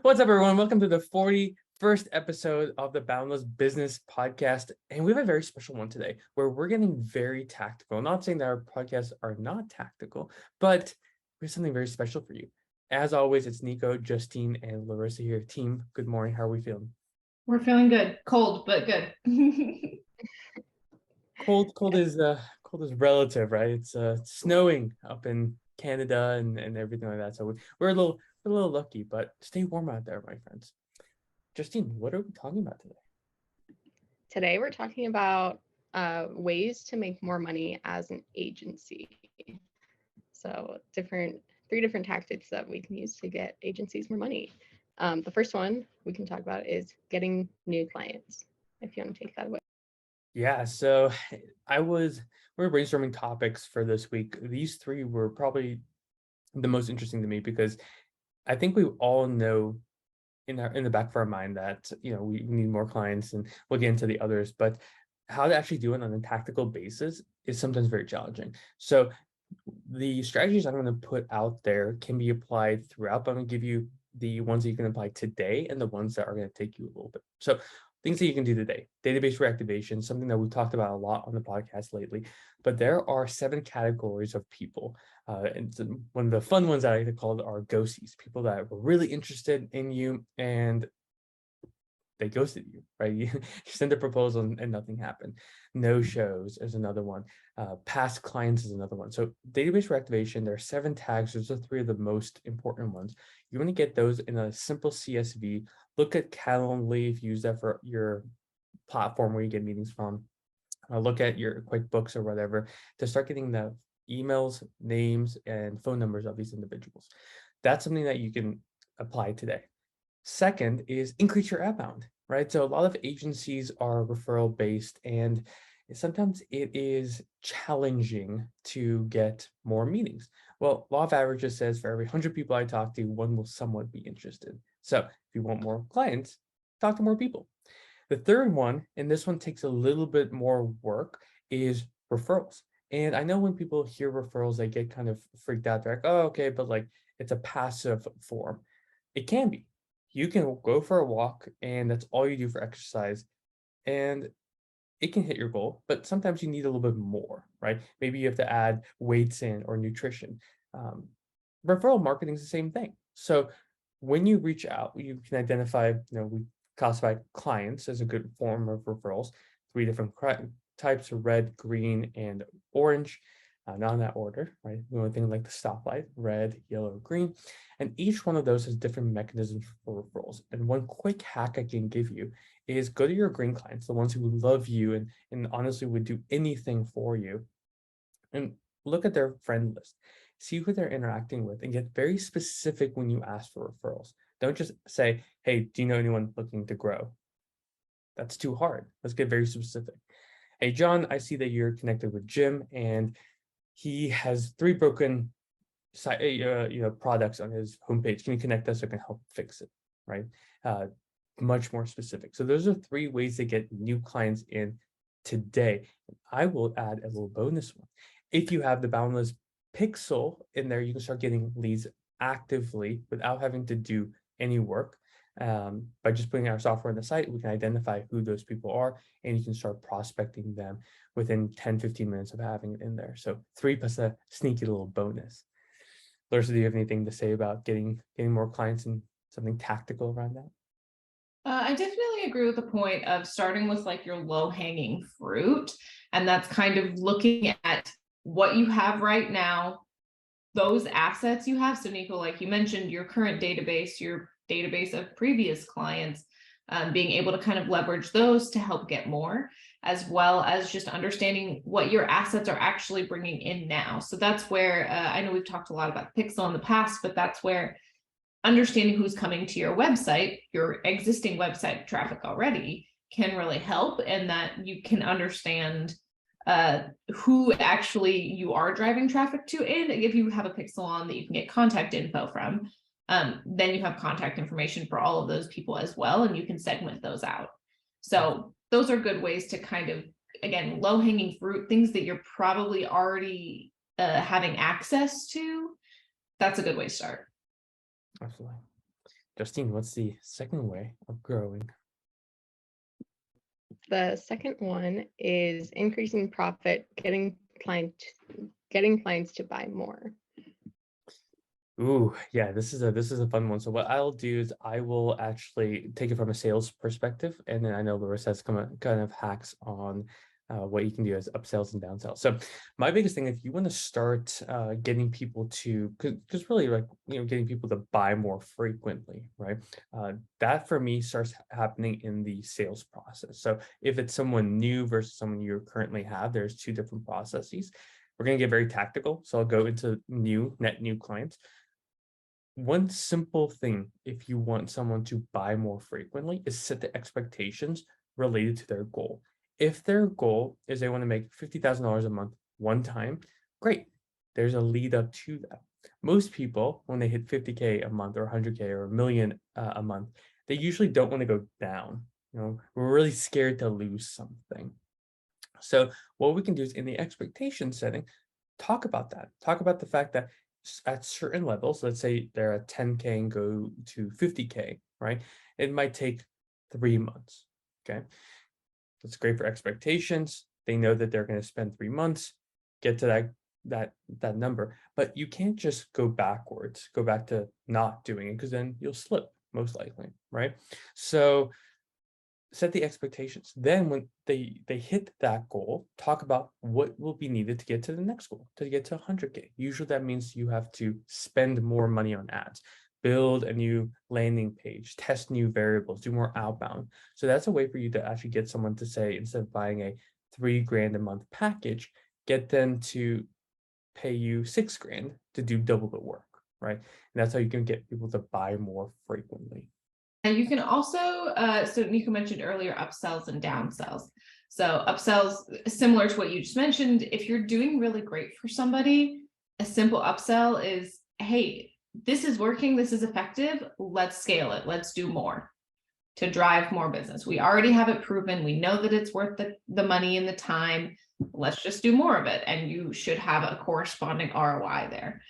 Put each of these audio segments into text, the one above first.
What's up, everyone? Welcome to the 41st episode of the Boundless Business Podcast. And we have a very special one today where we're getting very tactical. I'm not saying that our podcasts are not tactical, but we have something very special for you. As always, it's Nico, Justine, and Larissa here. Team, good morning. How are we feeling? We're feeling good. Cold, but good. Cold is relative, right? It's snowing up in Canada and everything like that. So we're a little lucky, but stay warm out there, my friends. Justine, what are we talking about today? Today, we're talking about ways to make more money as an agency. So three different tactics that we can use to get agencies more money. The first one we can talk about is getting new clients. If you want to take that away. Yeah, so we were brainstorming topics for this week. These three were probably the most interesting to me because I think we all know in the back of our mind that we need more clients, and we'll get into the others, but how to actually do it on a tactical basis is sometimes very challenging. So the strategies I'm going to put out there can be applied throughout, but I'm going to give you the ones that you can apply today and the ones that are going to take you a little bit. So things that you can do today: database reactivation, something that we've talked about a lot on the podcast lately, but there are 7 categories of people. And one of the fun ones that I like to call are ghosties, people that were really interested in you and they ghosted you, right? You send a proposal and nothing happened. No shows is another one. Past clients is another one. So database reactivation, there are 7 tags. Those are 3 of the most important ones. You want to get those in a simple CSV. Look at Calendly, use that for your platform where you get meetings from. Look at your QuickBooks or whatever to start getting the emails, names, and phone numbers of these individuals. That's something that you can apply today. Second is increase your outbound, right? So a lot of agencies are referral based, and sometimes it is challenging to get more meetings. Well, law of averages says for every 100 people I talk to, 1 will somewhat be interested. So if you want more clients, talk to more people. The third one, and this one takes a little bit more work, is referrals. And I know when people hear referrals, they get kind of freaked out. They're like, oh, okay, but like it's a passive form. It can be. You can go for a walk and that's all you do for exercise, and it can hit your goal, but sometimes you need a little bit more, right? Maybe you have to add weights in or nutrition. Referral marketing is the same thing. So when you reach out, you can identify, we classify clients as a good form of referrals, 3 different types of red, green, and orange. Not in that order, right? We want things like the stoplight, red, yellow, green. And each one of those has different mechanisms for referrals. And one quick hack I can give you is go to your green clients, the ones who love you and honestly would do anything for you, and look at their friend list. See who they're interacting with and get very specific when you ask for referrals. Don't just say, hey, do you know anyone looking to grow? That's too hard. Let's get very specific. Hey, John, I see that you're connected with Jim and he has 3 broken products on his homepage. Can you connect us so I can help fix it, right? Much more specific. So those are 3 ways to get new clients in today. I will add a little bonus one. If you have the Boundless Pixel in there, you can start getting leads actively without having to do any work. By just putting our software on the site, we can identify who those people are, and you can start prospecting them within 10-15 minutes of having it in there. So 3 plus a sneaky little bonus. Larissa, do you have anything to say about getting more clients and something tactical around that? I definitely agree with the point of starting with like your low-hanging fruit. And that's kind of looking at what you have right now, those assets you have. So Nico, like you mentioned, your current database, your database of previous clients, being able to kind of leverage those to help get more, as well as just understanding what your assets are actually bringing in now. So that's where I know we've talked a lot about Pixel in the past, but that's where understanding who's coming to your website, your existing website traffic already, can really help, and that you can understand who actually you are driving traffic to. And if you have a pixel on that you can get contact info from, then you have contact information for all of those people as well, and you can segment those out. So those are good ways to kind of, again, low-hanging fruit, things that you're probably already having access to. That's a good way to start. Absolutely. Justine, what's the second way of growing? The second one is increasing profit, getting clients to buy more. Ooh, yeah, this is a fun one. So what I'll do is I will actually take it from a sales perspective, and then I know Laura has kind of hacks on what you can do as upsells and downsells. So my biggest thing, if you want to start getting people to, because really like getting people to buy more frequently, right? That for me starts happening in the sales process. So if it's someone new versus someone you currently have, there's two different processes. We're going to get very tactical. So I'll go into net new clients. One simple thing, if you want someone to buy more frequently, is set the expectations related to their goal. If their goal is they want to make $50,000 a month one time, great. There's a lead up to that. Most people, when they hit 50K a month or 100K or a million a month, they usually don't want to go down. We're really scared to lose something. So what we can do is in the expectation setting, talk about that. Talk about the fact that at certain levels, let's say they're at 10K and go to 50K, right? It might take 3 months. Okay. That's great for expectations. They know that they're going to spend 3 months, get to that number. But you can't just go backwards, go back to not doing it, because then you'll slip most likely, right? So set the expectations. Then when they hit that goal, talk about what will be needed to get to the next goal, to get to 100K. Usually that means you have to spend more money on ads, build a new landing page, test new variables, do more outbound. So that's a way for you to actually get someone to say, instead of buying a $3,000 a month package, get them to pay you $6,000 to do double the work, right? And that's how you can get people to buy more frequently. And you can also, so Nico mentioned earlier, upsells and downsells. So upsells, similar to what you just mentioned, if you're doing really great for somebody, a simple upsell is, hey, this is working, this is effective, let's scale it, let's do more to drive more business. We already have it proven, we know that it's worth the money and the time, let's just do more of it. And you should have a corresponding ROI there.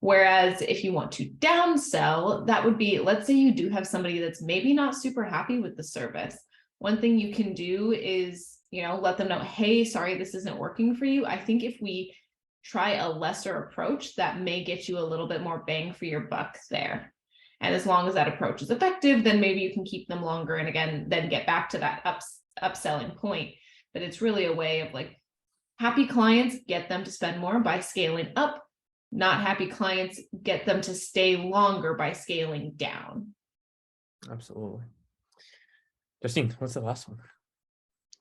Whereas if you want to downsell, that would be, let's say you do have somebody that's maybe not super happy with the service. One thing you can do is, let them know, hey, sorry, this isn't working for you. I think if we try a lesser approach, that may get you a little bit more bang for your buck there. And as long as that approach is effective, then maybe you can keep them longer. And again, then get back to that upselling point. But it's really a way of like, happy clients, get them to spend more by scaling up. Not happy clients, get them to stay longer by scaling down. Absolutely. Justine, what's the last one?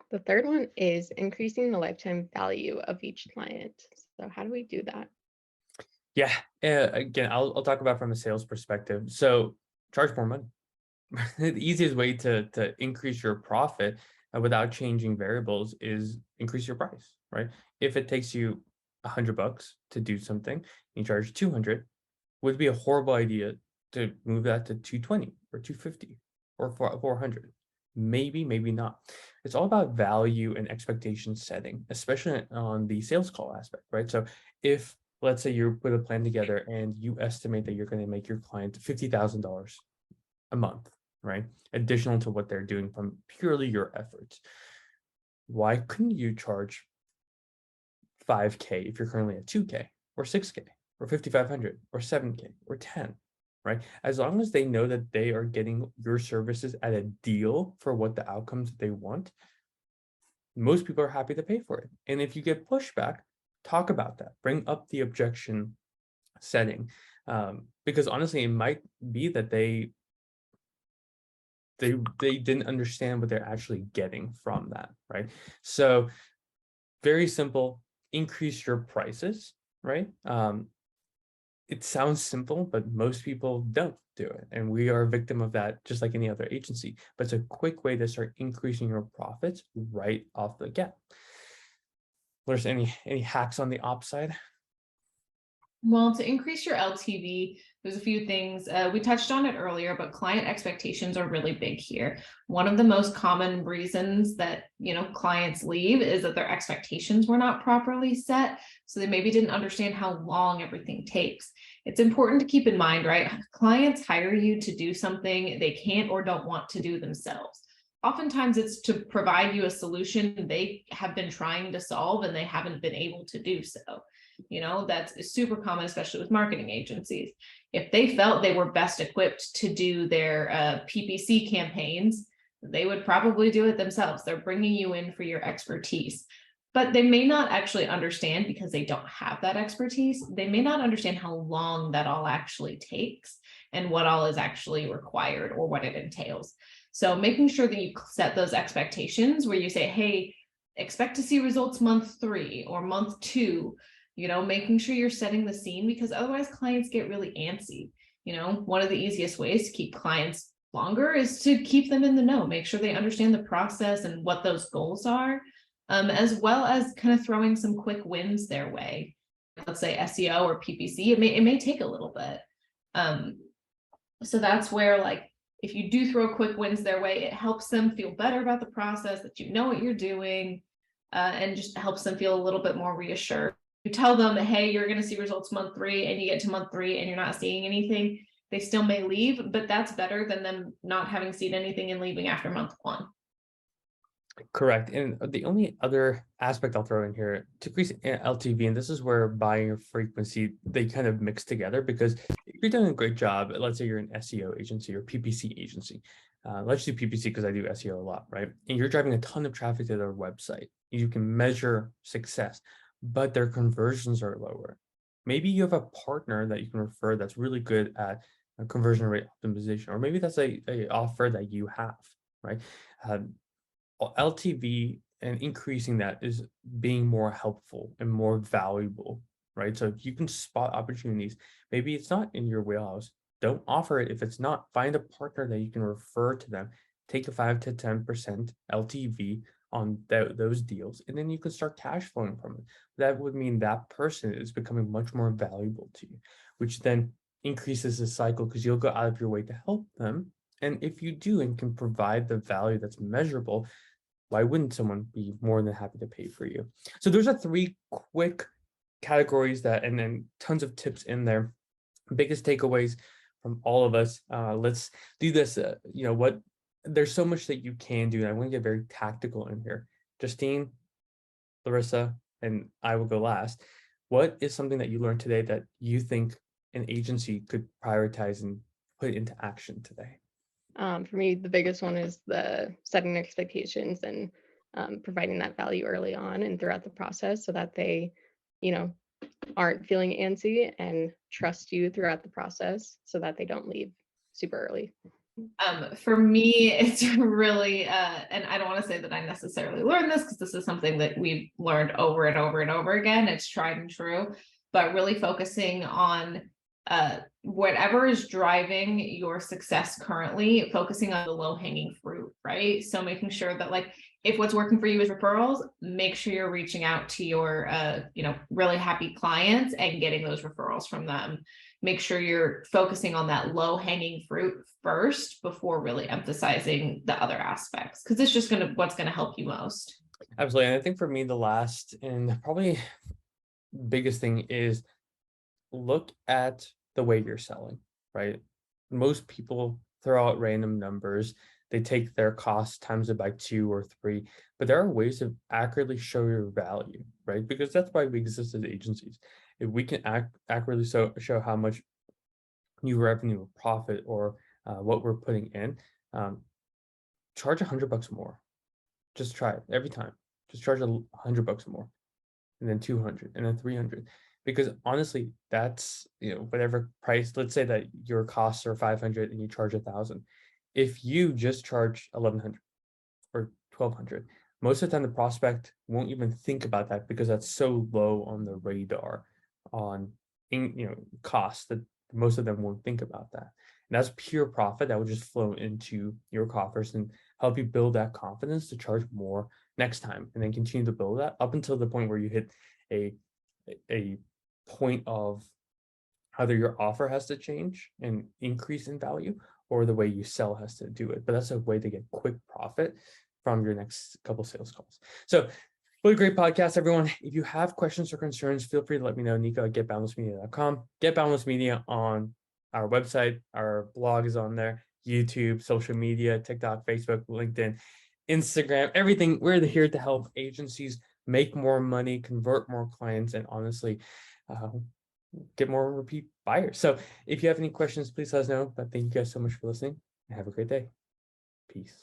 The third one is increasing the lifetime value of each client. So how do we do that? Yeah, again, I'll talk about from a sales perspective. So charge more money. The easiest way to increase your profit without changing variables is increase your price, right? If it takes you $100 to do something, you charge 200, would be a horrible idea to move that to 220 or 250 or 400. Maybe, maybe not. It's all about value and expectation setting, especially on the sales call aspect, right? So if let's say you put a plan together and you estimate that you're going to make your client $50,000 a month, right? Additional to what they're doing from purely your efforts. Why couldn't you charge 5K if you're currently at 2K or 6K or 5,500 or 7K or 10, right? As long as they know that they are getting your services at a deal for what the outcomes that they want, most people are happy to pay for it. And if you get pushback, talk about that. Bring up the objection setting, because honestly, it might be that they didn't understand what they're actually getting from that, right? So very simple, increase your prices, right? It sounds simple, but most people don't do it. And we are a victim of that, just like any other agency. But it's a quick way to start increasing your profits right off the get. There's any hacks on the ops side? Well, to increase your LTV, there's a few things. We touched on it earlier, but client expectations are really big here. One of the most common reasons that, clients leave is that their expectations were not properly set. So they maybe didn't understand how long everything takes. it's important to keep in mind, right? Clients hire you to do something they can't or don't want to do themselves. Oftentimes it's to provide you a solution they have been trying to solve and they haven't been able to do so. That's super common, especially with marketing agencies. If they felt they were best equipped to do their PPC campaigns, they would probably do it themselves. They're bringing you in for your expertise, but they may not actually understand, because they don't have that expertise. They may not understand how long that all actually takes and what all is actually required or what it entails. So making sure that you set those expectations where you say, hey, expect to see results month 3 or month 2, making sure you're setting the scene, because otherwise clients get really antsy. One of the easiest ways to keep clients longer is to keep them in the know, make sure they understand the process and what those goals are, as well as kind of throwing some quick wins their way. Let's say SEO or PPC, it may take a little bit. So that's where, like, if you do throw quick wins their way, it helps them feel better about the process, that you know what you're doing, and just helps them feel a little bit more reassured. You tell them, hey, you're going to see results month 3, and you get to month 3 and you're not seeing anything, they still may leave, but that's better than them not having seen anything and leaving after month 1. Correct. And the only other aspect I'll throw in here to increase LTV, and this is where buying frequency, they kind of mix together, because if you're doing a great job, let's say you're an SEO agency or PPC agency, let's do PPC because I do SEO a lot, right? And you're driving a ton of traffic to their website. You can measure success, but their conversions are lower. Maybe you have a partner that you can refer that's really good at conversion rate optimization, or maybe that's a offer that you have, right? LTV and increasing that is being more helpful and more valuable, right? So if you can spot opportunities, maybe it's not in your wheelhouse, don't offer it. If it's not, find a partner that you can refer to them, take a 5 to 10% LTV on those deals, and then you can start cash flowing from it. That would mean that person is becoming much more valuable to you, which then increases the cycle, because you'll go out of your way to help them. And if you do and can provide the value that's measurable, why wouldn't someone be more than happy to pay for you? So those are 3 quick categories that, and then tons of tips in there. Biggest takeaways from all of us. Let's do this. There's so much that you can do, and I want to get very tactical in here. Justine, Larissa, and I will go last. What is something that you learned today that you think an agency could prioritize and put into action today? For me, the biggest one is the setting expectations and providing that value early on and throughout the process, so that they, aren't feeling antsy and trust you throughout the process, so that they don't leave super early. For me, it's really, and I don't want to say that I necessarily learned this, because this is something that we've learned over and over and over again. It's tried and true, but really focusing on whatever is driving your success currently, focusing on the low-hanging fruit, right? So making sure that, like, if what's working for you is referrals, make sure you're reaching out to your really happy clients and getting those referrals from them. Make sure you're focusing on that low-hanging fruit first before really emphasizing the other aspects, because it's just what's gonna help you most. Absolutely. And I think for me, the last and probably biggest thing is look at the way you're selling, right? Most people throw out random numbers. They take their cost times it by 2 or 3, but there are ways to accurately show your value, right? Because that's why we exist as agencies. If we can accurately show how much new revenue or profit or what we're putting in, charge $100 more. Just try it every time. Just charge $100 more, and then 200, and then 300. Because honestly, that's whatever price. Let's say that your costs are 500 and you charge 1,000. If you just charge 1,100 or 1,200, most of the time the prospect won't even think about that, because that's so low on the radar on cost, that most of them won't think about that. And that's pure profit that will just flow into your coffers and help you build that confidence to charge more next time, and then continue to build that up until the point where you hit a point of either your offer has to change and increase in value, or the way you sell has to do it. But that's a way to get quick profit from your next couple sales calls. So What a great podcast, everyone. If you have questions or concerns, feel free to let me know. Nico at getboundlessmedia.com. Get Boundless Media on our website. Our blog is on there. YouTube, social media, TikTok, Facebook, LinkedIn, Instagram, everything. We're here to help agencies make more money, convert more clients, and honestly, get more repeat buyers. So if you have any questions, please let us know. But thank you guys so much for listening and have a great day. Peace.